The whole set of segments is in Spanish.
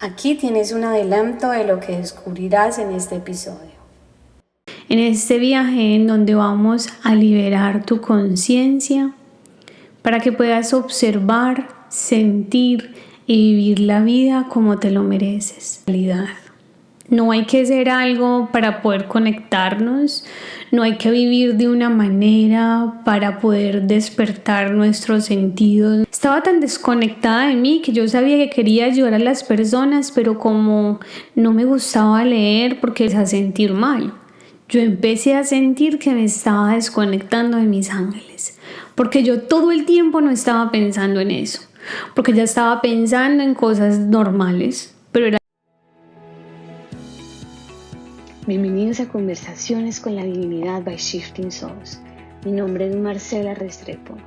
Aquí tienes un adelanto de lo que descubrirás en este episodio. En este viaje en donde vamos a liberar tu conciencia para que puedas observar, sentir y vivir la vida como te lo mereces. No hay que ser algo para poder conectarnos, no hay que vivir de una manera para poder despertar nuestros sentidos. Estaba tan desconectada de mí que yo sabía que quería ayudar a las personas, pero como no me gustaba leer porque me hacía sentir mal, yo empecé a sentir que me estaba desconectando de mis ángeles, porque yo todo el tiempo no estaba pensando en eso, porque ya estaba pensando en cosas normales, pero era... Bienvenidos a Conversaciones con la Divinidad by Shifting Souls. Mi nombre es Marcela Restrepo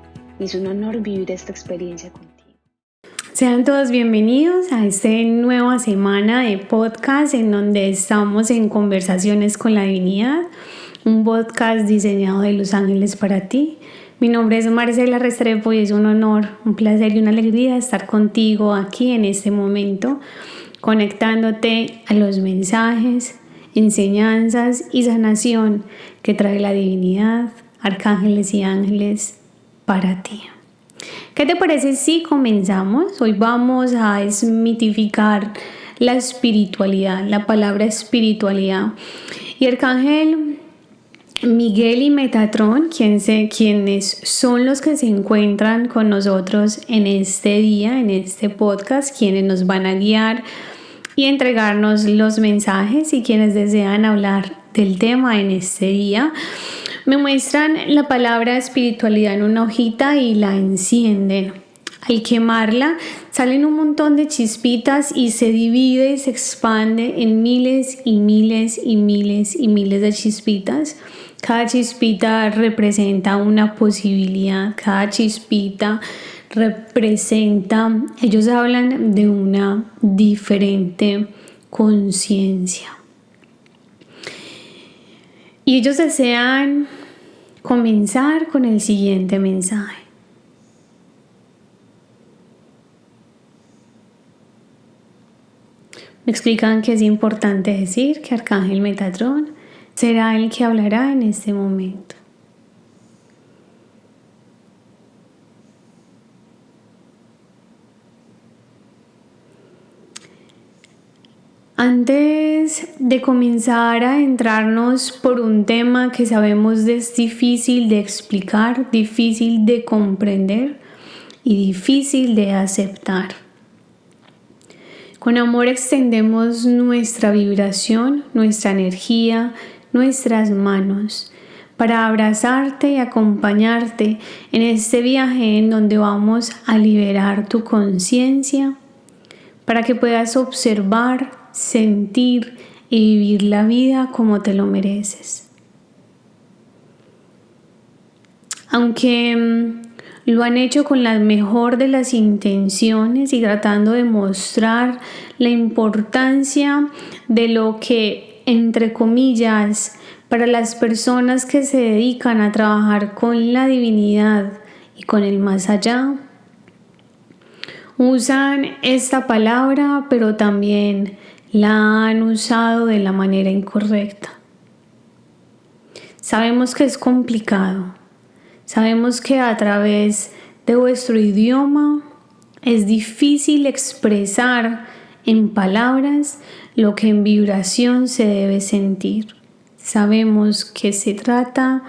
y es un honor vivir esta experiencia contigo. Sean todos bienvenidos a esta nueva semana de podcast en donde estamos en Conversaciones con la Divinidad, un podcast diseñado de los ángeles para ti. Mi nombre es Marcela Restrepo y es un honor, un placer y una alegría estar contigo aquí en este momento, conectándote a los mensajes, enseñanzas y sanación que trae la divinidad, arcángeles y ángeles para ti. ¿Qué te parece si comenzamos? Hoy vamos a desmitificar la espiritualidad, la palabra espiritualidad. Y Arcángel Miguel y Metatrón, quienes son los que se encuentran con nosotros en este día, en este podcast, quienes nos van a guiar y entregarnos los mensajes y quienes desean hablar del tema en este día, me muestran la palabra espiritualidad en una hojita y la encienden. Al quemarla salen un montón de chispitas y se divide y se expande en miles y miles y miles y miles de chispitas. Cada chispita representa una posibilidad, cada chispita representa, ellos hablan de una diferente conciencia. Y ellos desean comenzar con el siguiente mensaje. Me explican que es importante decir que Arcángel Metatrón será el que hablará en este momento. Antes de comenzar a entrarnos por un tema que sabemos es difícil de explicar, difícil de comprender y difícil de aceptar, con amor extendemos nuestra vibración, nuestra energía, nuestras manos para abrazarte y acompañarte en este viaje en donde vamos a liberar tu conciencia para que puedas observar, sentir y vivir la vida como te lo mereces. Aunque lo han hecho con la mejor de las intenciones y tratando de mostrar la importancia de lo que, entre comillas, para las personas que se dedican a trabajar con la divinidad y con el más allá, usan esta palabra, pero también la han usado de la manera incorrecta. Sabemos que es complicado. Sabemos que a través de vuestro idioma es difícil expresar en palabras lo que en vibración se debe sentir. Sabemos que se trata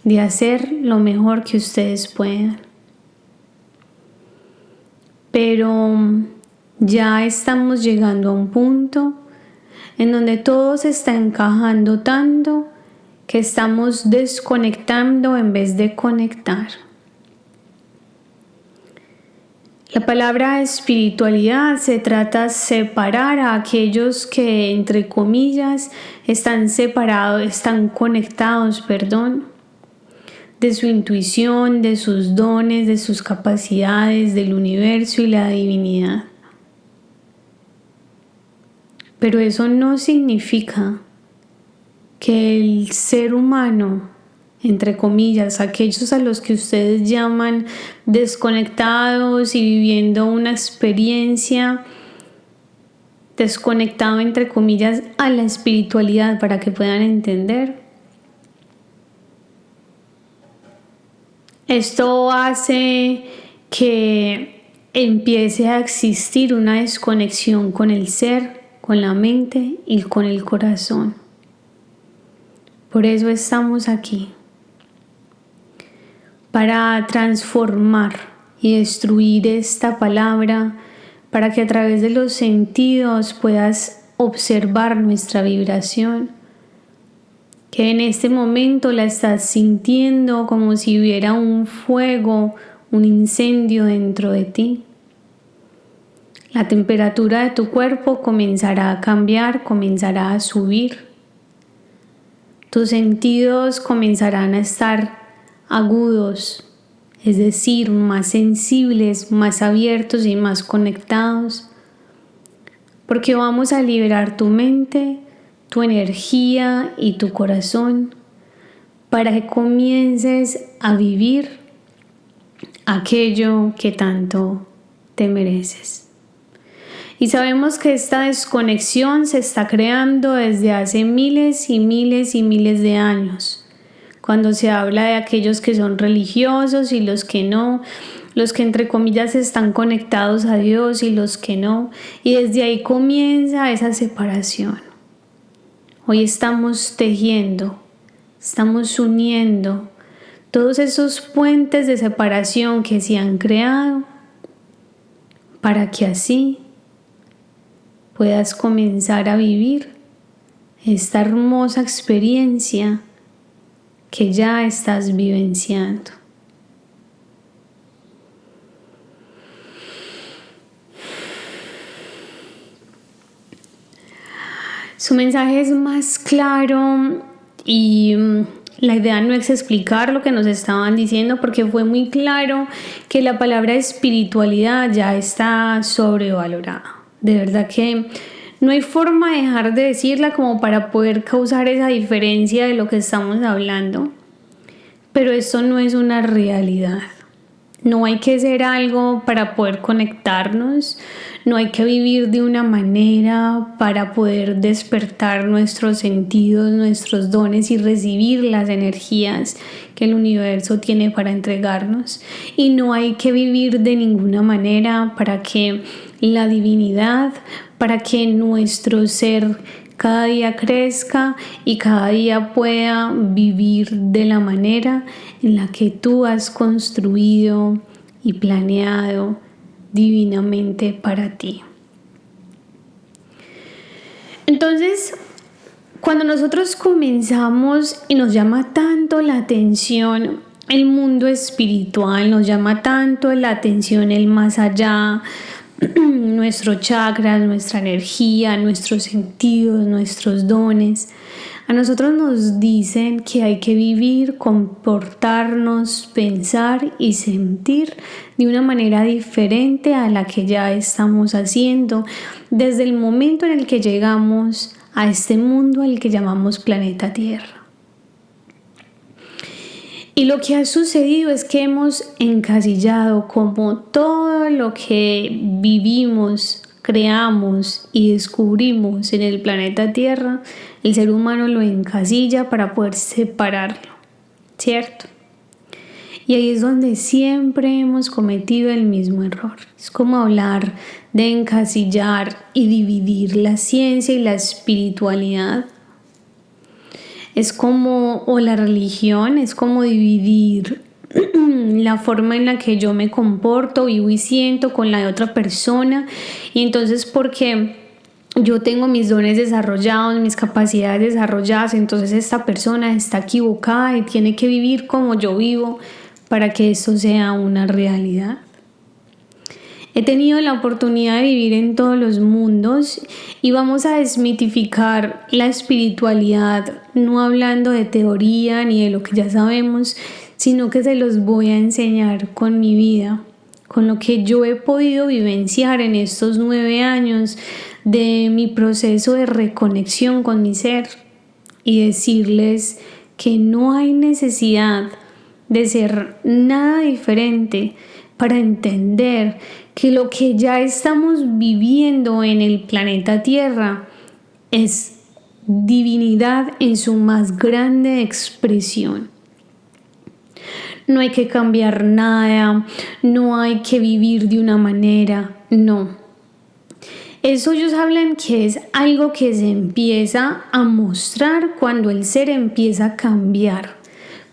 de hacer lo mejor que ustedes puedan. Pero ya estamos llegando a un punto en donde todo se está encajando tanto que estamos desconectando en vez de conectar. La palabra espiritualidad se trata de separar a aquellos que, entre comillas, están conectados, de su intuición, de sus dones, de sus capacidades, del universo y la divinidad. Pero eso no significa que el ser humano, entre comillas, aquellos a los que ustedes llaman desconectados y viviendo una experiencia desconectado entre comillas a la espiritualidad para que puedan entender. Esto hace que empiece a existir una desconexión con el ser, con la mente y con el corazón. Por eso estamos aquí, para transformar y destruir esta palabra, para que a través de los sentidos puedas observar nuestra vibración, que en este momento la estás sintiendo como si hubiera un fuego, un incendio dentro de ti. La temperatura de tu cuerpo comenzará a cambiar, comenzará a subir. Tus sentidos comenzarán a estar agudos, es decir, más sensibles, más abiertos y más conectados, porque vamos a liberar tu mente, tu energía y tu corazón para que comiences a vivir aquello que tanto te mereces. Y sabemos que esta desconexión se está creando desde hace miles y miles y miles de años. Cuando se habla de aquellos que son religiosos y los que no, los que entre comillas están conectados a Dios y los que no, y desde ahí comienza esa separación. Hoy estamos tejiendo, estamos uniendo todos esos puentes de separación que se han creado para que así puedas comenzar a vivir esta hermosa experiencia que ya estás vivenciando. Su mensaje es más claro y la idea no es explicar lo que nos estaban diciendo, porque fue muy claro que la palabra espiritualidad ya está sobrevalorada. De verdad que no hay forma de dejar de decirla como para poder causar esa diferencia de lo que estamos hablando. Pero esto no es una realidad. No hay que ser algo para poder conectarnos. No hay que vivir de una manera para poder despertar nuestros sentidos, nuestros dones y recibir las energías que el universo tiene para entregarnos. Y no hay que vivir de ninguna manera para que la divinidad, para que nuestro ser cada día crezca y cada día pueda vivir de la manera en la que tú has construido y planeado divinamente para ti. Entonces, cuando nosotros comenzamos y nos llama tanto la atención el mundo espiritual, nos llama tanto la atención el más allá, nuestros chakras, nuestra energía, nuestros sentidos, nuestros dones, a nosotros nos dicen que hay que vivir, comportarnos, pensar y sentir de una manera diferente a la que ya estamos haciendo desde el momento en el que llegamos a este mundo al que llamamos planeta Tierra. Y lo que ha sucedido es que hemos encasillado como todo lo que vivimos, creamos y descubrimos en el planeta Tierra, el ser humano lo encasilla para poder separarlo, ¿cierto? Y ahí es donde siempre hemos cometido el mismo error. Es como hablar de encasillar y dividir la ciencia y la espiritualidad. Es como, o la religión, es como dividir la forma en la que yo me comporto, vivo y siento con la de otra persona. Y entonces porque yo tengo mis dones desarrollados, mis capacidades desarrolladas, entonces esta persona está equivocada y tiene que vivir como yo vivo para que esto sea una realidad. He tenido la oportunidad de vivir en todos los mundos y vamos a desmitificar la espiritualidad, no hablando de teoría ni de lo que ya sabemos, sino que se los voy a enseñar con mi vida, con lo que yo he podido vivenciar en estos 9 años de mi proceso de reconexión con mi ser y decirles que no hay necesidad de ser nada diferente para entender que lo que ya estamos viviendo en el planeta Tierra es divinidad en su más grande expresión. No hay que cambiar nada, no hay que vivir de una manera, no. Eso ellos hablan que es algo que se empieza a mostrar cuando el ser empieza a cambiar,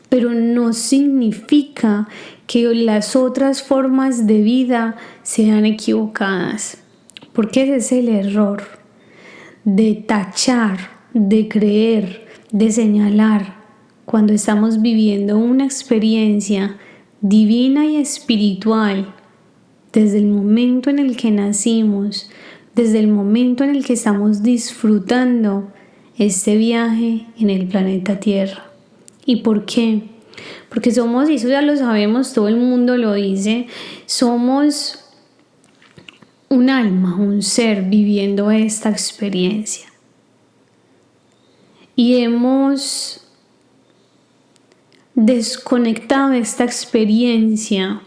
pero no significa que las otras formas de vida sean equivocadas, porque ese es el error de tachar, de creer, de señalar cuando estamos viviendo una experiencia divina y espiritual desde el momento en el que nacimos, desde el momento en el que estamos disfrutando este viaje en el planeta Tierra. ¿Y por qué? Porque somos, y eso ya lo sabemos, todo el mundo lo dice, somos un alma, un ser viviendo esta experiencia. Y hemos desconectado esta experiencia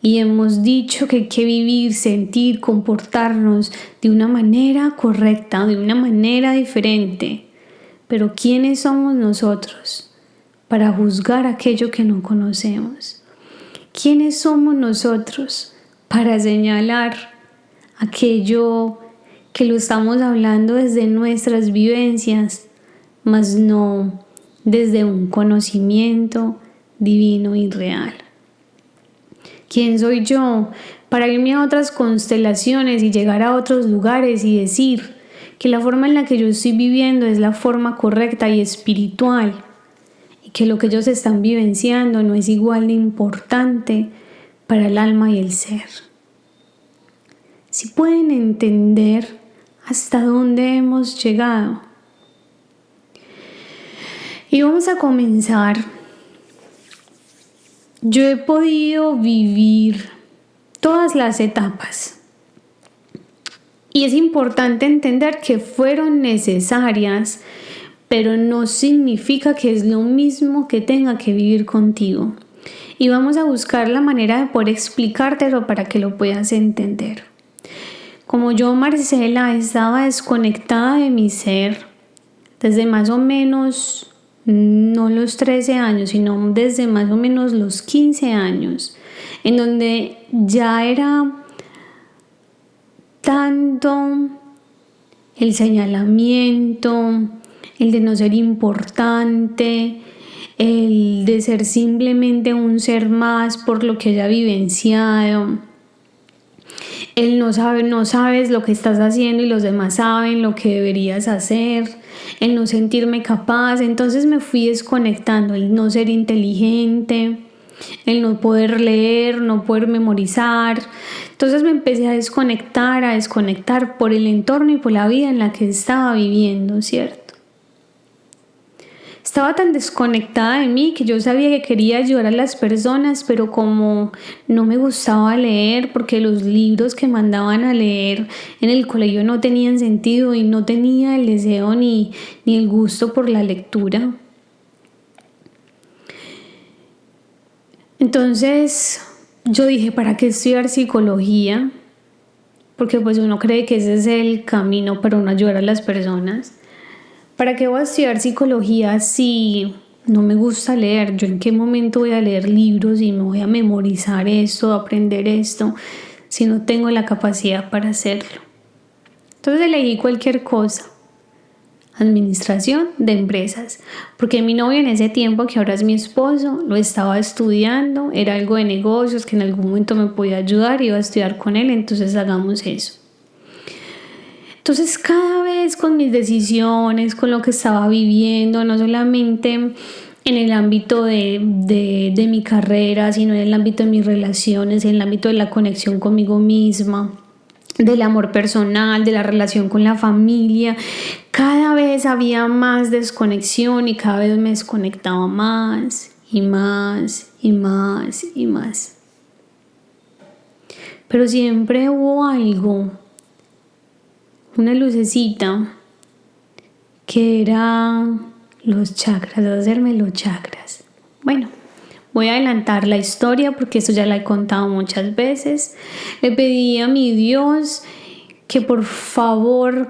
y hemos dicho que hay que vivir, sentir, comportarnos de una manera correcta, de una manera diferente. Pero ¿quiénes somos nosotros para juzgar aquello que no conocemos? ¿Quiénes somos nosotros para señalar aquello que lo estamos hablando desde nuestras vivencias, mas no desde un conocimiento divino y real? ¿Quién soy yo para irme a otras constelaciones y llegar a otros lugares y decir que la forma en la que yo estoy viviendo es la forma correcta y espiritual, y que lo que ellos están vivenciando no es igual de importante para el alma y el ser? Si pueden entender hasta dónde hemos llegado. Y vamos a comenzar. Yo he podido vivir todas las etapas. Y es importante entender que fueron necesarias, pero no significa que es lo mismo que tenga que vivir contigo. Y vamos a buscar la manera de poder explicártelo para que lo puedas entender. Como yo, Marcela, estaba desconectada de mi ser desde más o menos, no los 13 años, sino desde más o menos los 15 años, en donde ya era tanto el señalamiento, el de no ser importante, el de ser simplemente un ser más por lo que haya vivenciado, el no sabes lo que estás haciendo y los demás saben lo que deberías hacer, el no sentirme capaz. Entonces me fui desconectando, el no ser inteligente, el no poder leer, no poder memorizar. Entonces me empecé a desconectar por el entorno y por la vida en la que estaba viviendo, ¿cierto? Estaba tan desconectada de mí que yo sabía que quería ayudar a las personas, pero como no me gustaba leer, porque los libros que mandaban a leer en el colegio no tenían sentido y no tenía el deseo ni el gusto por la lectura. Entonces yo dije, ¿para qué estudiar psicología? Porque pues uno cree que ese es el camino para uno ayudar a las personas. ¿Para qué voy a estudiar psicología si no me gusta leer? ¿Yo en qué momento voy a leer libros y me voy a memorizar esto, aprender esto, si no tengo la capacidad para hacerlo? Entonces elegí cualquier cosa. Administración de empresas, porque mi novio en ese tiempo, que ahora es mi esposo, lo estaba estudiando, era algo de negocios que en algún momento me podía ayudar, iba a estudiar con él, entonces hagamos eso. Entonces cada vez con mis decisiones, con lo que estaba viviendo, no solamente en el ámbito de mi carrera, sino en el ámbito de mis relaciones, en el ámbito de la conexión conmigo misma, del amor personal, de la relación con la familia, cada vez había más desconexión y cada vez me desconectaba más y más y más y más. Pero siempre hubo algo, una lucecita, que era los chakras, hacerme los chakras. Bueno, Voy a adelantar la historia porque esto ya la he contado muchas veces. Le pedí a mi Dios que por favor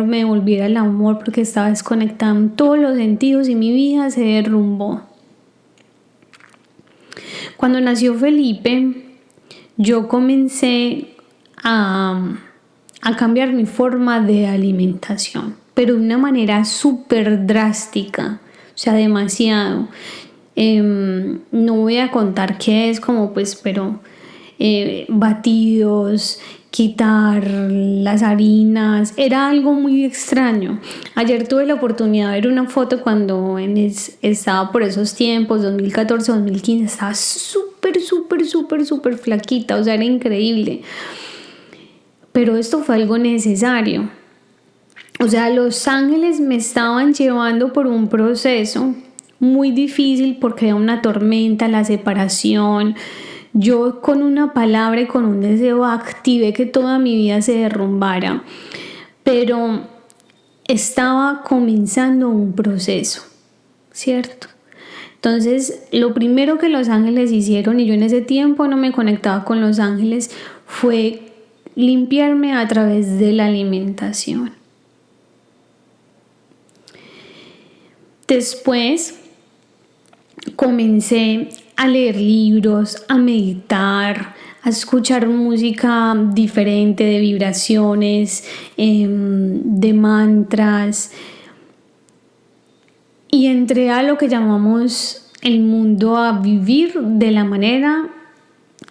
me devolviera el amor porque estaba desconectada en todos los sentidos y mi vida se derrumbó. Cuando nació Felipe, yo comencé a cambiar mi forma de alimentación, pero de una manera súper drástica, o sea, demasiado. No voy a contar qué es, pero batidos, quitar las harinas, era algo muy extraño. Ayer tuve la oportunidad de ver una foto cuando estaba por esos tiempos, 2014, 2015, estaba súper flaquita, o sea, era increíble. Pero esto fue algo necesario. O sea, los ángeles me estaban llevando por un proceso muy difícil porque era una tormenta, la separación. Yo con una palabra y con un deseo activé que toda mi vida se derrumbara, pero estaba comenzando un proceso, ¿cierto? Entonces, lo primero que los ángeles hicieron, y yo en ese tiempo no me conectaba con los ángeles, fue limpiarme a través de la alimentación. Después comencé a leer libros, a meditar, a escuchar música diferente, de vibraciones, de mantras, y entré a lo que llamamos el mundo a vivir de la manera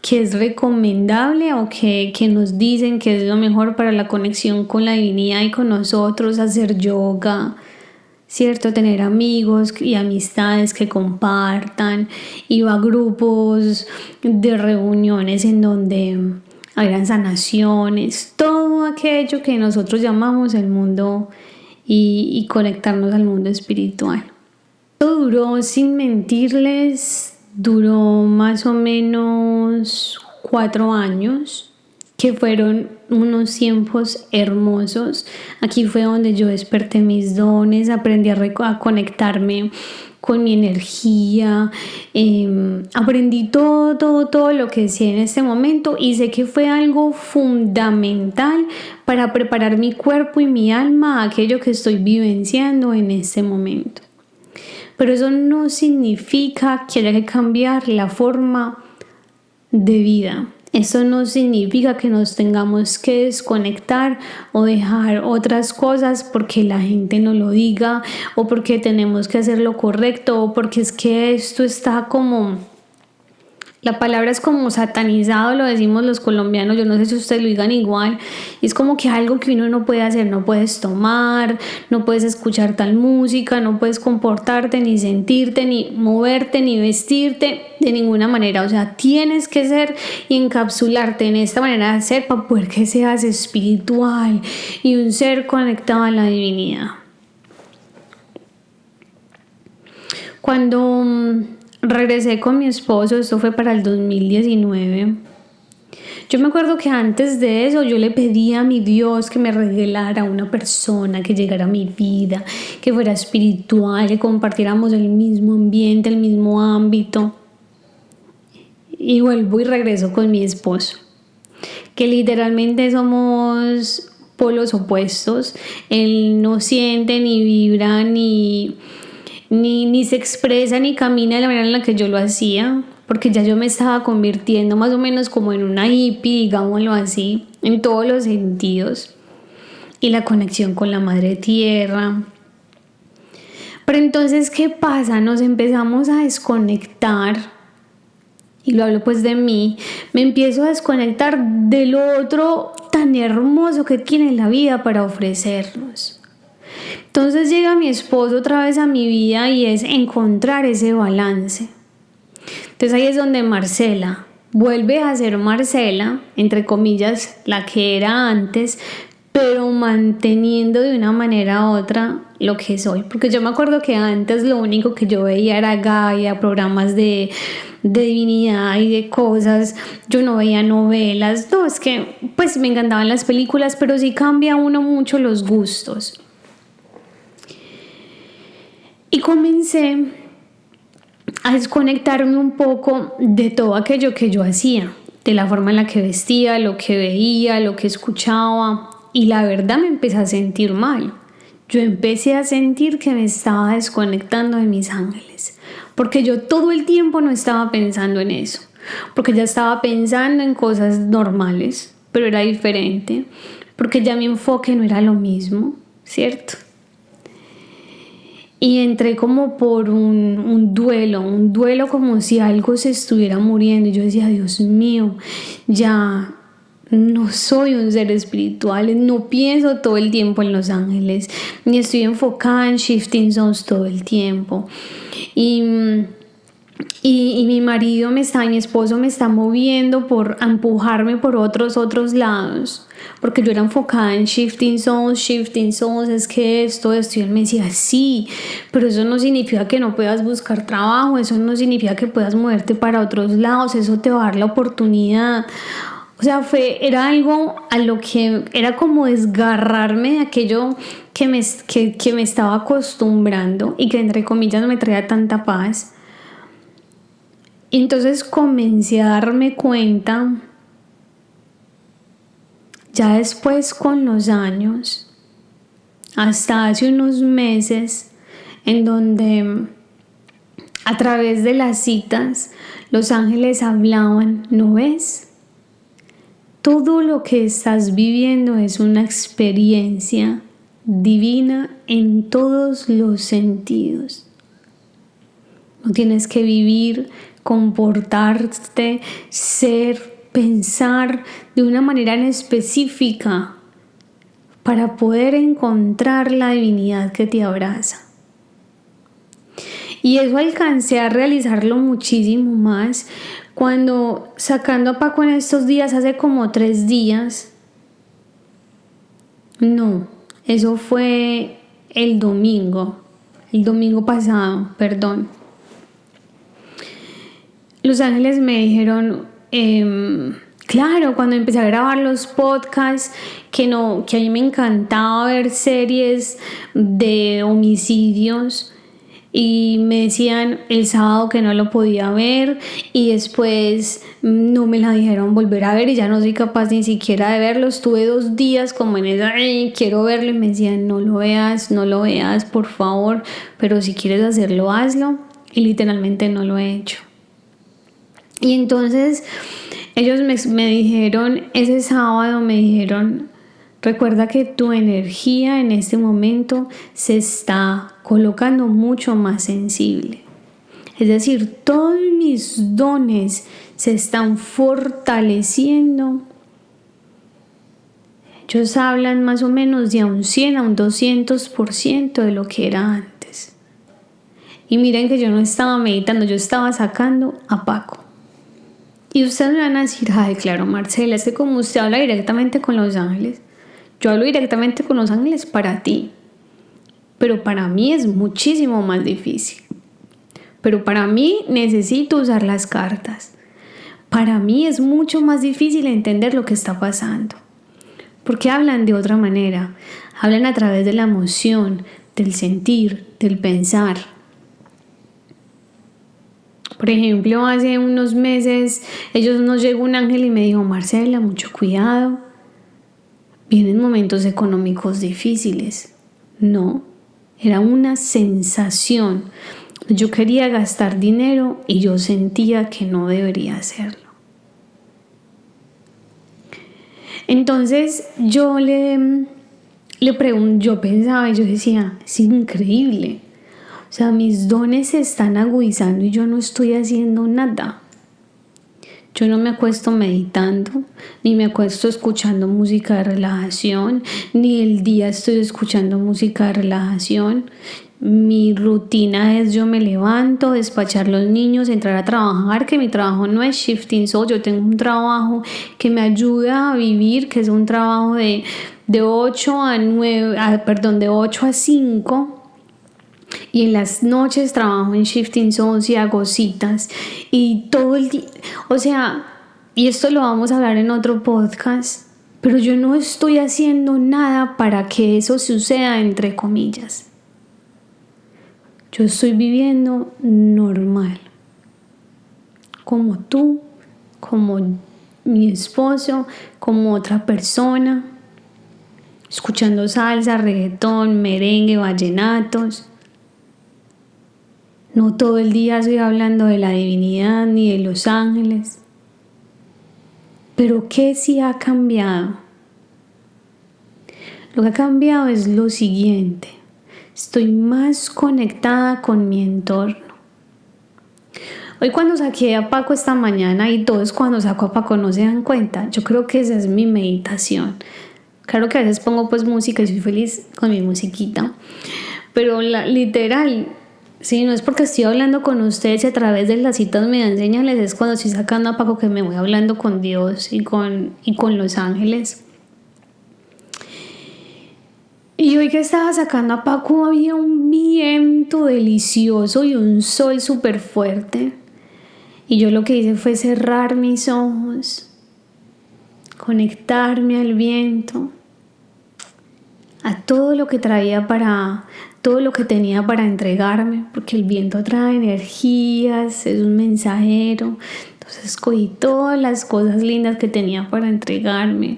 que es recomendable o que nos dicen que es lo mejor para la conexión con la divinidad y con nosotros, hacer yoga, ¿cierto? Tener amigos y amistades que compartan. Iba a grupos de reuniones en donde eran sanaciones, todo aquello que nosotros llamamos el mundo y conectarnos al mundo espiritual. Todo duró, sin mentirles, duró más o menos 4 años, que fueron unos tiempos hermosos. Aquí fue donde yo desperté mis dones, aprendí a conectarme con mi energía, aprendí todo lo que sé en este momento, y sé que fue algo fundamental para preparar mi cuerpo y mi alma a aquello que estoy vivenciando en este momento. Pero eso no significa que haya que cambiar la forma de vida. Eso no significa que nos tengamos que desconectar o dejar otras cosas porque la gente nos lo diga, o porque tenemos que hacer lo correcto, o porque es que esto está como... La palabra es como satanizado, lo decimos los colombianos, yo no sé si ustedes lo digan igual. Es como que algo que uno no puede hacer, no puedes tomar, no puedes escuchar tal música, no puedes comportarte, ni sentirte, ni moverte, ni vestirte de ninguna manera. O sea, tienes que ser y encapsularte en esta manera de ser para poder que seas espiritual y un ser conectado a la divinidad. Cuando regresé con mi esposo, esto fue para el 2019. Yo me acuerdo que antes de eso yo le pedí a mi Dios que me regalara una persona que llegara a mi vida, que fuera espiritual, que compartiéramos el mismo ambiente, el mismo ámbito. Y vuelvo y regreso con mi esposo, que literalmente somos polos opuestos. Él no siente, ni vibra, ni se expresa, ni camina de la manera en la que yo lo hacía, porque ya yo me estaba convirtiendo más o menos como en una hippie, digámoslo así, en todos los sentidos, y la conexión con la madre tierra. Pero entonces, ¿qué pasa? Nos empezamos a desconectar, y lo hablo pues de mí. Me empiezo a desconectar de lo otro tan hermoso que tiene la vida para ofrecernos. Entonces llega mi esposo otra vez a mi vida y es encontrar ese balance. Entonces ahí es donde Marcela vuelve a ser Marcela, entre comillas, la que era antes, pero manteniendo de una manera u otra lo que soy. Porque yo me acuerdo que antes lo único que yo veía era Gaia, programas de divinidad y de cosas. Yo no veía novelas. No, es que pues me encantaban las películas, pero sí cambia uno mucho los gustos. Y comencé a desconectarme un poco de todo aquello que yo hacía, de la forma en la que vestía, lo que veía, lo que escuchaba, y la verdad me empecé a sentir mal. Yo empecé a sentir que me estaba desconectando de mis ángeles, porque yo todo el tiempo no estaba pensando en eso, porque ya estaba pensando en cosas normales, pero era diferente, porque ya mi enfoque no era lo mismo, ¿cierto? Y entré como por un duelo como si algo se estuviera muriendo. Y yo decía, Dios mío, ya no soy un ser espiritual, no pienso todo el tiempo en los ángeles, ni estoy enfocada en Shifting Zones todo el tiempo. Y mi marido mi esposo me está moviendo a empujarme por otros lados, porque yo era enfocada en Shifting Zones, es que esto, y él me decía, sí, pero eso no significa que no puedas buscar trabajo, eso no significa que puedas moverte para otros lados, eso te va a dar la oportunidad. O sea, era algo a lo que era como desgarrarme de aquello que me estaba acostumbrando y que entre comillas me traía tanta paz. Y entonces comencé a darme cuenta, ya después con los años, hasta hace unos meses, en donde a través de las citas los ángeles hablaban, ¿no ves? Todo lo que estás viviendo es una experiencia divina en todos los sentidos. No tienes que vivir, comportarte, ser, pensar de una manera en específica para poder encontrar la divinidad que te abraza. Y eso alcancé a realizarlo muchísimo más cuando, sacando a Paco en estos días, hace como 3 días, no, eso fue el domingo pasado, perdón. Los ángeles me dijeron, claro, cuando empecé a grabar los podcasts, que a mí me encantaba ver series de homicidios, y me decían el sábado que no lo podía ver, y después no me la dijeron volver a ver y ya no soy capaz ni siquiera de verlo. Estuve 2 días como en esa, quiero verlo, y me decían no lo veas, por favor, pero si quieres hacerlo, hazlo, y literalmente no lo he hecho. Y entonces ellos me dijeron, ese sábado me dijeron, recuerda que tu energía en este momento se está colocando mucho más sensible. Es decir, todos mis dones se están fortaleciendo. Ellos hablan más o menos de a un 100 a un 200% de lo que era antes. Y miren que yo no estaba meditando, yo estaba sacando a Paco. Y ustedes me van a decir, ay, claro, Marcela, es que como usted habla directamente con los ángeles, yo hablo directamente con los ángeles para ti, pero para mí es muchísimo más difícil. Pero para mí necesito usar las cartas. Para mí es mucho más difícil entender lo que está pasando, porque hablan de otra manera, hablan a través de la emoción, del sentir, del pensar. Por ejemplo, hace unos meses nos llegó un ángel y me dijo, Marcela, mucho cuidado, vienen momentos económicos difíciles. No, era una sensación. Yo quería gastar dinero y yo sentía que no debería hacerlo. Entonces yo le pregunté, yo pensaba y yo decía, es increíble. O sea, mis dones se están agudizando y yo no estoy haciendo nada. Yo no me acuesto meditando, ni me acuesto escuchando música de relajación, ni el día estoy escuchando música de relajación. Mi rutina es yo me levanto, despachar los niños, entrar a trabajar, que mi trabajo no es Shifting Soul, yo tengo un trabajo que me ayuda a vivir, que es un trabajo de 8 a 5. Y en las noches trabajo en Shifting Zones y hago citas y todo el día, o sea, y esto lo vamos a hablar en otro podcast, pero yo no estoy haciendo nada para que eso suceda, entre comillas. Yo estoy viviendo normal. como tú, como mi esposo, como otra persona, escuchando salsa, reggaetón, merengue, vallenatos. No todo el día estoy hablando de la divinidad ni de los ángeles. Pero ¿qué sí ha cambiado? Lo que ha cambiado es lo siguiente. Estoy más conectada con mi entorno. Hoy cuando saqué a Paco esta mañana, y todos cuando saco a Paco no se dan cuenta, yo creo que esa es mi meditación. Claro que a veces pongo pues música y soy feliz con mi musiquita, pero literal, sí, no es porque estoy hablando con ustedes y a través de las citas me dan señales, es cuando estoy sacando a Paco que me voy hablando con Dios y con los ángeles. Y hoy que estaba sacando a Paco había un viento delicioso y un sol súper fuerte. Y yo lo que hice fue cerrar mis ojos, conectarme al viento, a todo lo que tenía para entregarme, porque el viento trae energías, es un mensajero. Entonces escogí todas las cosas lindas que tenía para entregarme.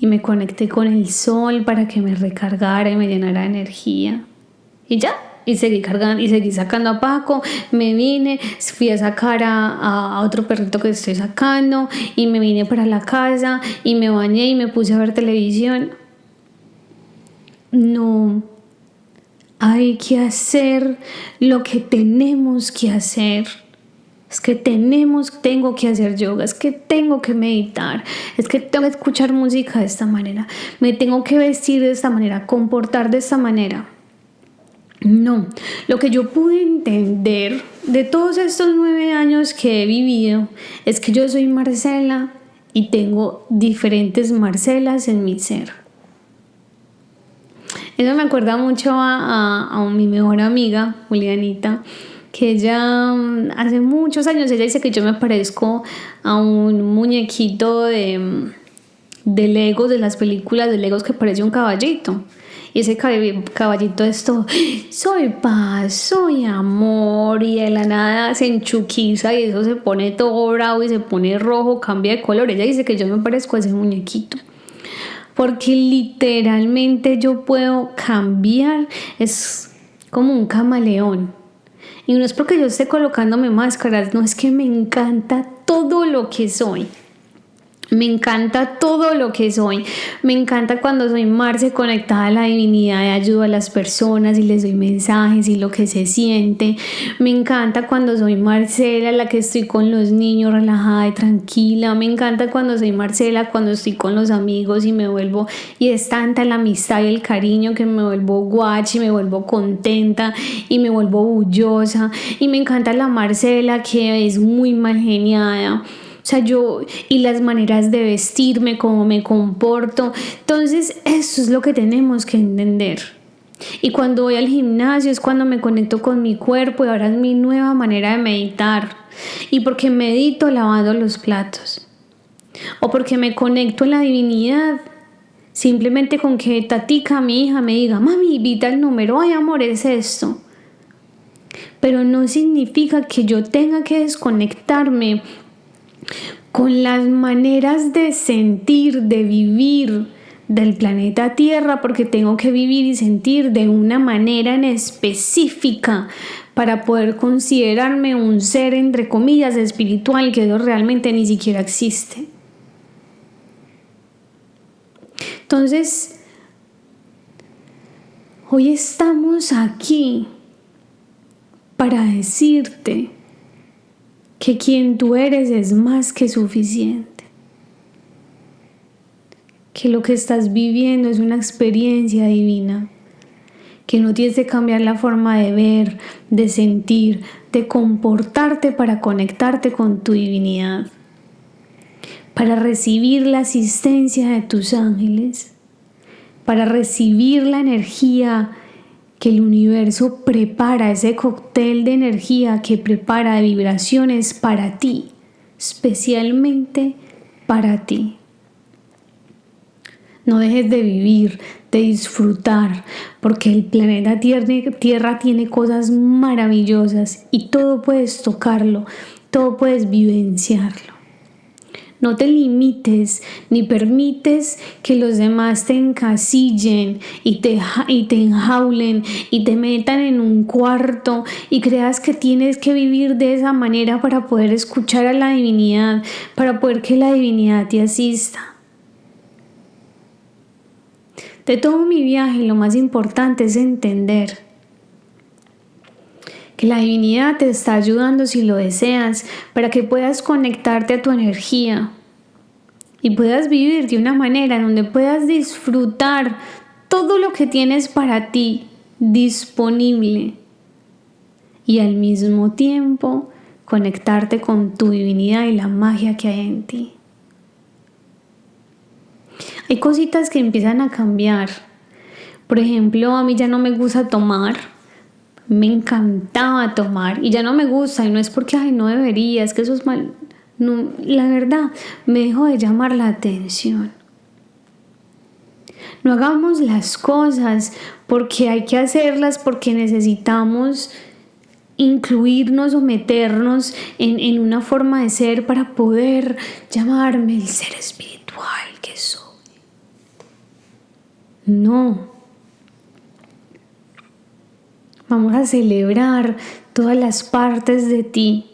Y me conecté con el sol para que me recargara y me llenara de energía. Y ya. Y seguí cargando y seguí sacando a Paco. Me vine, fui a sacar a otro perrito que estoy sacando y me vine para la casa y me bañé y me puse a ver televisión. No, hay que hacer lo que tenemos que hacer. Es que tengo que hacer yoga, es que tengo que meditar, es que tengo que escuchar música de esta manera, me tengo que vestir de esta manera, comportar de esta manera. No, lo que yo pude entender de todos estos 9 años que he vivido es que yo soy Marcela y tengo diferentes Marcelas en mi ser. Eso me acuerda mucho a mi mejor amiga, Julianita, que ella hace muchos años, ella dice que yo me parezco a un muñequito de Legos, de las películas de Legos, que parece un caballito. Y ese caballito es todo, soy paz, soy amor, y de la nada se enchuquiza y eso se pone todo bravo y se pone rojo, cambia de color. Ella dice que yo me parezco a ese muñequito, porque literalmente yo puedo cambiar, es como un camaleón. Y no es porque yo esté colocándome máscaras, no, es que me encanta todo lo que soy. Me encanta todo lo que soy. Me encanta cuando soy Marce conectada a la divinidad y ayudo a las personas y les doy mensajes y lo que se siente. Me encanta cuando soy Marcela, la que estoy con los niños relajada y tranquila. Me encanta cuando soy Marcela, cuando estoy con los amigos y es tanta la amistad y el cariño que me vuelvo guachi, me vuelvo contenta y me vuelvo orgullosa. Y me encanta la Marcela que es muy mal geniada. O sea, y las maneras de vestirme, cómo me comporto. Entonces, eso es lo que tenemos que entender. Y cuando voy al gimnasio es cuando me conecto con mi cuerpo y ahora es mi nueva manera de meditar. Y porque medito lavando los platos. O porque me conecto en la divinidad. Simplemente con que Tatica, mi hija, me diga, mami, evita el número, ay amor, es esto. Pero no significa que yo tenga que desconectarme con las maneras de sentir, de vivir del planeta Tierra, porque tengo que vivir y sentir de una manera en específica para poder considerarme un ser, entre comillas, espiritual, que eso realmente ni siquiera existe. Entonces, hoy estamos aquí para decirte que quien tú eres es más que suficiente, que lo que estás viviendo es una experiencia divina, que no tienes que cambiar la forma de ver, de sentir, de comportarte para conectarte con tu divinidad, para recibir la asistencia de tus ángeles, para recibir la energía que el universo prepara, ese cóctel de energía que prepara de vibraciones para ti, especialmente para ti. No dejes de vivir, de disfrutar, porque el planeta Tierra tiene cosas maravillosas y todo puedes tocarlo, todo puedes vivenciarlo. No te limites ni permites que los demás te encasillen y te enjaulen y te metan en un cuarto y creas que tienes que vivir de esa manera para poder escuchar a la divinidad, para poder que la divinidad te asista. De todo mi viaje, lo más importante es entender que la divinidad te está ayudando si lo deseas para que puedas conectarte a tu energía y puedas vivir de una manera en donde puedas disfrutar todo lo que tienes para ti disponible y al mismo tiempo conectarte con tu divinidad y la magia que hay en ti. Hay cositas que empiezan a cambiar. Por ejemplo, a mí ya no me gusta tomar. Me encantaba tomar y ya no me gusta, y no es porque no debería, es que eso es mal. No, la verdad, me dejó de llamar la atención. No hagamos las cosas porque hay que hacerlas, porque necesitamos incluirnos o meternos en una forma de ser para poder llamarme el ser espiritual que soy. No. Vamos a celebrar todas las partes de ti,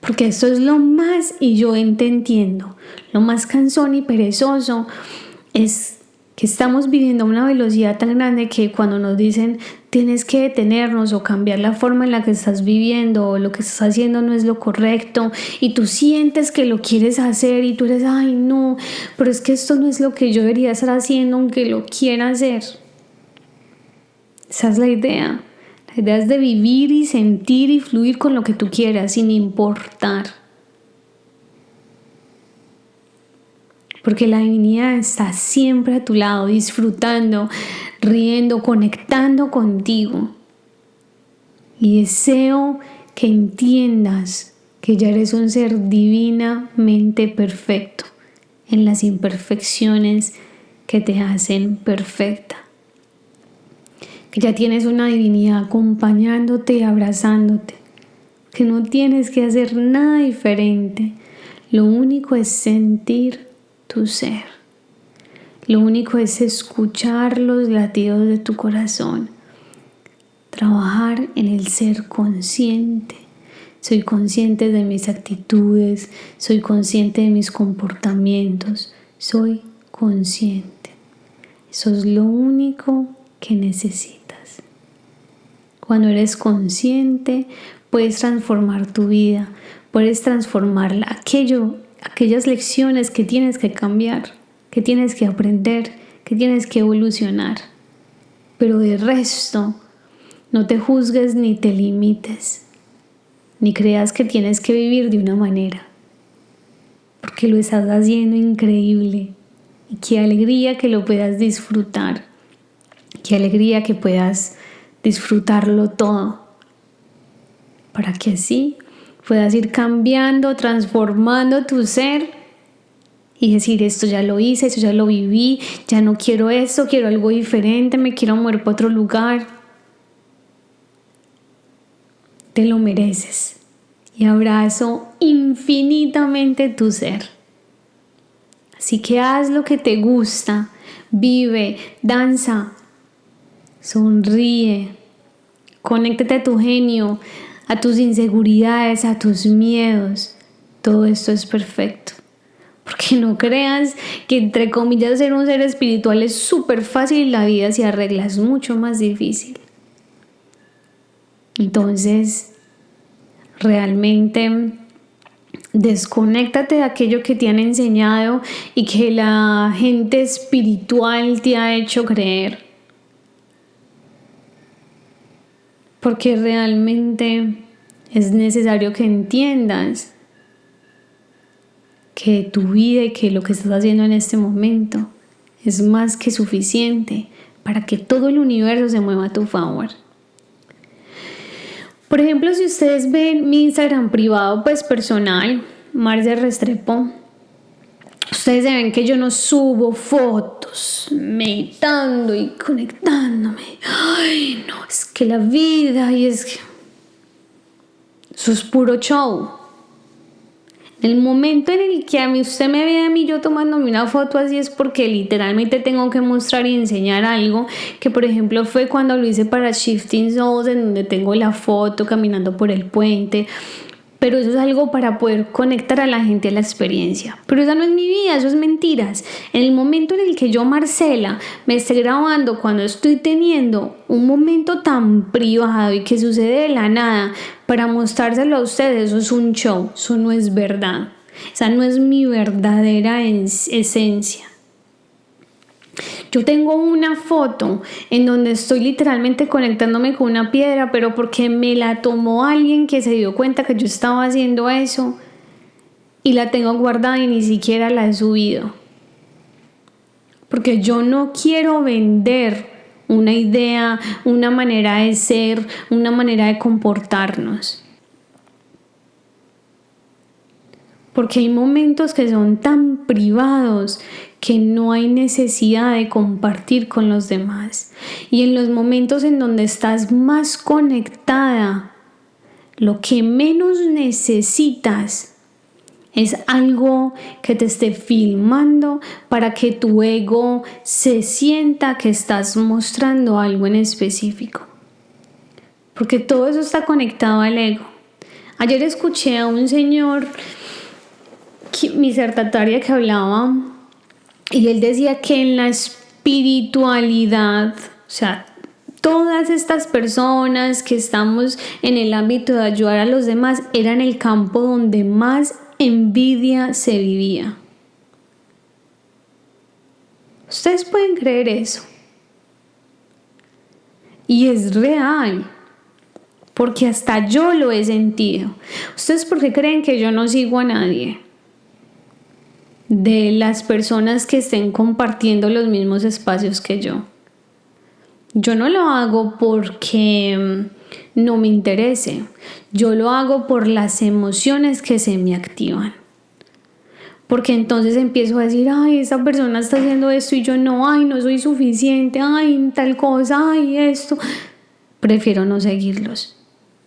porque esto es lo más, y yo te entiendo, lo más cansón y perezoso es que estamos viviendo a una velocidad tan grande que cuando nos dicen tienes que detenernos o cambiar la forma en la que estás viviendo o lo que estás haciendo no es lo correcto y tú sientes que lo quieres hacer y tú eres, ay no, pero es que esto no es lo que yo debería estar haciendo aunque lo quiera hacer. Esa es la idea. La idea es de vivir y sentir y fluir con lo que tú quieras, sin importar. Porque la divinidad está siempre a tu lado, disfrutando, riendo, conectando contigo. Y deseo que entiendas que ya eres un ser divinamente perfecto, en las imperfecciones que te hacen perfecta. Que ya tienes una divinidad acompañándote y abrazándote, que no tienes que hacer nada diferente, lo único es sentir tu ser, lo único es escuchar los latidos de tu corazón, trabajar en el ser consciente. Soy consciente de mis actitudes, soy consciente de mis comportamientos, soy consciente. Eso es lo único que necesitas. Cuando eres consciente, puedes transformar tu vida, puedes transformar aquellas lecciones que tienes que cambiar, que tienes que aprender, que tienes que evolucionar. Pero de resto, no te juzgues ni te limites, ni creas que tienes que vivir de una manera, porque lo estás haciendo increíble. Y qué alegría que lo puedas disfrutar, qué alegría que puedas disfrutarlo todo, para que así puedas ir cambiando, transformando tu ser y decir, esto ya lo hice, esto ya lo viví, ya no quiero esto, quiero algo diferente, me quiero mover para otro lugar. Te lo mereces y abrazo infinitamente tu ser. Así que haz lo que te gusta, vive, danza, sonríe, conéctate a tu genio, a tus inseguridades, a tus miedos. Todo esto es perfecto. Porque no creas que entre comillas ser un ser espiritual es súper fácil y la vida se arregla, es mucho más difícil. Entonces, realmente desconéctate de aquello que te han enseñado y que la gente espiritual te ha hecho creer. Porque realmente es necesario que entiendas que tu vida y que lo que estás haciendo en este momento es más que suficiente para que todo el universo se mueva a tu favor. Por ejemplo, si ustedes ven mi Instagram privado, pues personal, Marce Restrepo, Ustedes ven que yo no subo fotos meditando y conectándome. Ay, no, es que la vida y es que eso es puro show. En el momento en el que usted me ve a mí yo tomándome una foto así es porque literalmente tengo que mostrar y enseñar algo, que por ejemplo fue cuando lo hice para Shifting Souls, en donde tengo la foto caminando por el puente. Pero eso es algo para poder conectar a la gente a la experiencia. Pero esa no es mi vida, eso es mentiras. En el momento en el que yo, Marcela, me esté grabando cuando estoy teniendo un momento tan privado y que sucede de la nada para mostrárselo a ustedes, eso es un show, eso no es verdad. Esa no es mi verdadera esencia. Yo tengo una foto en donde estoy literalmente conectándome con una piedra, pero porque me la tomó alguien que se dio cuenta que yo estaba haciendo eso y la tengo guardada y ni siquiera la he subido. Porque yo no quiero vender una idea, una manera de ser, una manera de comportarnos. Porque hay momentos que son tan privados que no hay necesidad de compartir con los demás. Y en los momentos en donde estás más conectada, lo que menos necesitas es algo que te esté filmando para que tu ego se sienta que estás mostrando algo en específico. Porque todo eso está conectado al ego. Ayer escuché a un señor, mi disertataria, que hablaba y él decía que en la espiritualidad, o sea, todas estas personas que estamos en el ámbito de ayudar a los demás eran el campo donde más envidia se vivía. Ustedes pueden creer eso. Y es real, porque hasta yo lo he sentido. ¿Ustedes por qué creen que yo no sigo a nadie de las personas que estén compartiendo los mismos espacios que yo? Yo no lo hago porque no me interese. Yo lo hago por las emociones que se me activan. Porque entonces empiezo a decir, ay, esa persona está haciendo esto y yo no, ay, no soy suficiente, ay, tal cosa, ay, esto. Prefiero no seguirlos,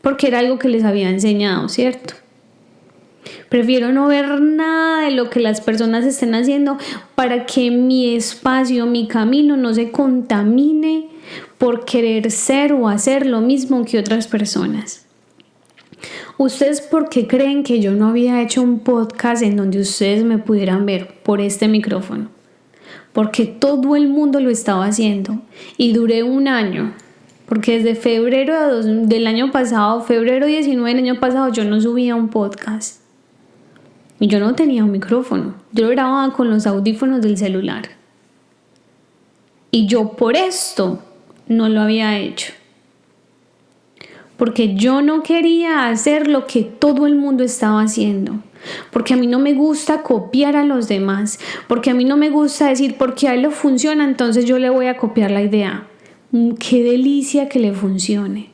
porque era algo que les había enseñado, ¿cierto? Prefiero no ver nada de lo que las personas estén haciendo para que mi espacio, mi camino no se contamine por querer ser o hacer lo mismo que otras personas. ¿Ustedes por qué creen que yo no había hecho un podcast en donde ustedes me pudieran ver por este micrófono? Porque todo el mundo lo estaba haciendo y duré un año. Porque desde febrero del año pasado, febrero 19 del año pasado, yo no subía un podcast. Y yo no tenía un micrófono. Yo lo grababa con los audífonos del celular. Y yo por esto no lo había hecho. Porque yo no quería hacer lo que todo el mundo estaba haciendo. Porque a mí no me gusta copiar a los demás. Porque a mí no me gusta decir, porque a él le funciona, entonces yo le voy a copiar la idea. Qué delicia que le funcione.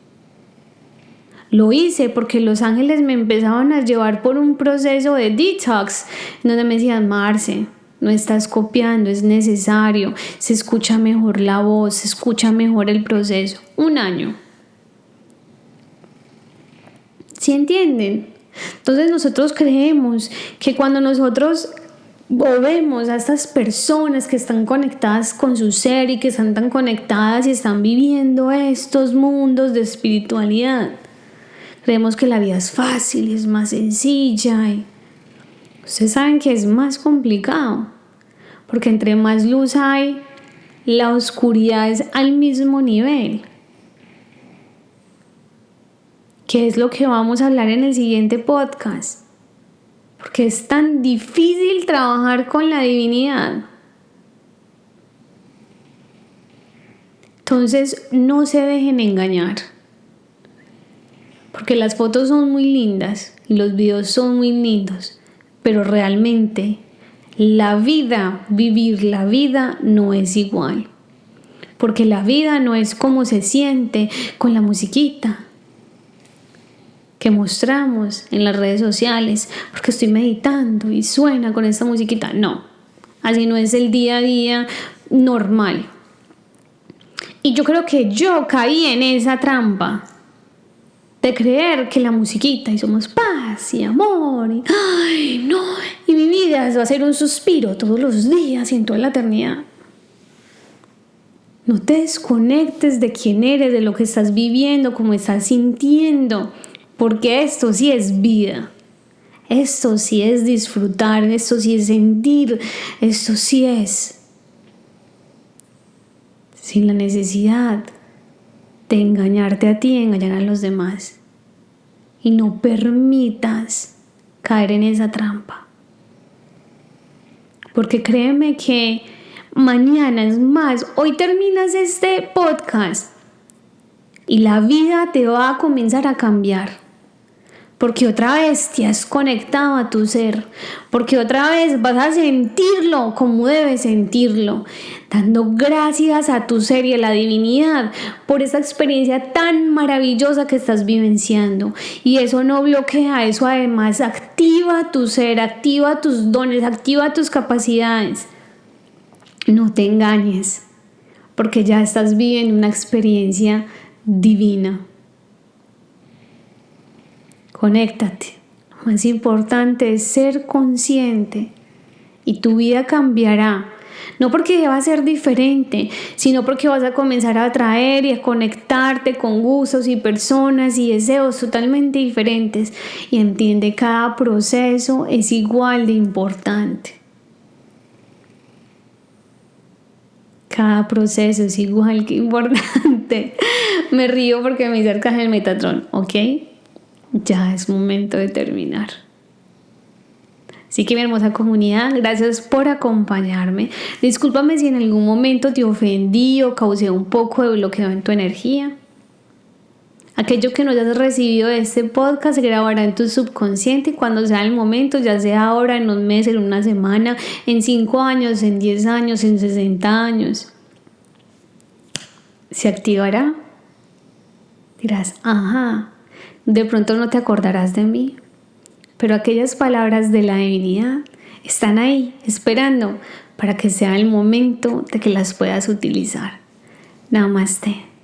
Lo hice porque los ángeles me empezaban a llevar por un proceso de detox, donde me decían, Marce, no estás copiando, es necesario, se escucha mejor la voz, se escucha mejor el proceso. Un año. ¿Sí entienden? Entonces nosotros creemos que cuando nosotros o vemos a estas personas que están conectadas con su ser y que están tan conectadas y están viviendo estos mundos de espiritualidad, creemos que la vida es fácil, es más sencilla. Y ustedes saben que es más complicado, porque entre más luz hay, la oscuridad es al mismo nivel. ¿Qué es lo que vamos a hablar en el siguiente podcast? Porque es tan difícil trabajar con la divinidad. Entonces no se dejen engañar. Porque las fotos son muy lindas y los videos son muy lindos. Pero realmente la vida, vivir la vida no es igual. Porque la vida no es como se siente con la musiquita que mostramos en las redes sociales, porque estoy meditando y suena con esta musiquita. No, así no es el día a día normal. Y yo creo que yo caí en esa trampa de creer que la musiquita y somos paz y amor y ay no, y mi vida va a ser un suspiro todos los días y en toda la eternidad. No te desconectes de quién eres, de lo que estás viviendo, cómo estás sintiendo, porque esto sí es vida. Esto sí es disfrutar, esto sí es sentir, esto sí es sin la necesidad de engañarte a ti y engañar a los demás. Y no permitas caer en esa trampa. Porque créeme que mañana, es más, hoy terminas este podcast y la vida te va a comenzar a cambiar. Porque otra vez te has conectado a tu ser, porque otra vez vas a sentirlo como debes sentirlo, dando gracias a tu ser y a la divinidad por esa experiencia tan maravillosa que estás vivenciando. Y eso no bloquea, eso además activa tu ser, activa tus dones, activa tus capacidades. No te engañes, porque ya estás viviendo una experiencia divina. Conéctate. Lo más importante es ser consciente y tu vida cambiará. No porque va a ser diferente, sino porque vas a comenzar a atraer y a conectarte con gustos y personas y deseos totalmente diferentes. Y entiende, cada proceso es igual de importante. Cada proceso es igual que importante. Me río porque me dice Arcángel Metatron, ¿ok? Ya es momento de terminar. Así que mi hermosa comunidad, gracias por acompañarme. Discúlpame si en algún momento te ofendí o causé un poco de bloqueo en tu energía. Aquello que no hayas recibido de este podcast se grabará en tu subconsciente y cuando sea el momento, ya sea ahora, en un mes, en una semana, en 5 años, en 10 años, en 60 años, se activará. Dirás, ajá. De pronto no te acordarás de mí, pero aquellas palabras de la divinidad están ahí, esperando para que sea el momento de que las puedas utilizar. Namaste.